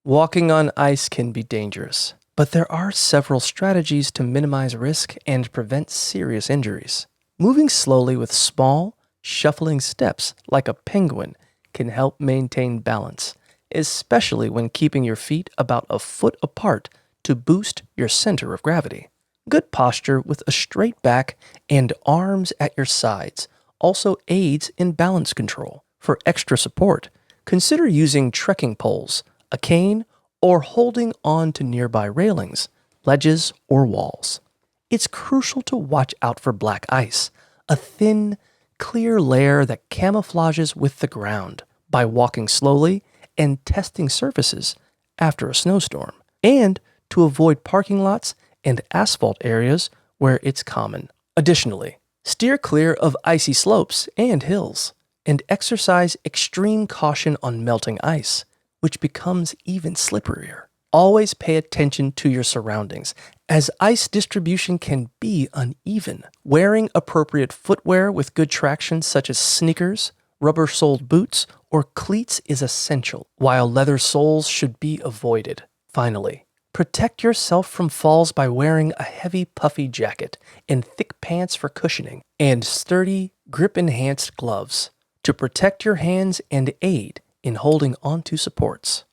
Walking on ice can be dangerous, but there are several strategies to minimize risk and prevent serious injuries. Moving slowly with small, shuffling steps like a penguin can help maintain balance, especially when keeping your feet about a foot apart to boost your center of gravity. Good posture with a straight back and arms at your sides also aids in balance control. For extra support, consider using trekking poles, a cane, or holding on to nearby railings, ledges, or walls. It's crucial to watch out for black ice, a thin, clear layer that camouflages with the ground, by walking slowly and testing surfaces after a snowstorm, and to avoid parking lots and asphalt areas where it's common. Additionally, steer clear of icy slopes and hills, and exercise extreme caution on melting ice, which becomes even slipperier. Always pay attention to your surroundings, as ice distribution can be uneven. Wearing appropriate footwear with good traction, such as sneakers, rubber-soled boots, or cleats, is essential, while leather soles should be avoided. Finally, protect yourself from falls by wearing a heavy, puffy jacket and thick pants for cushioning, and sturdy, grip-enhanced gloves to protect your hands and aid in holding onto supports.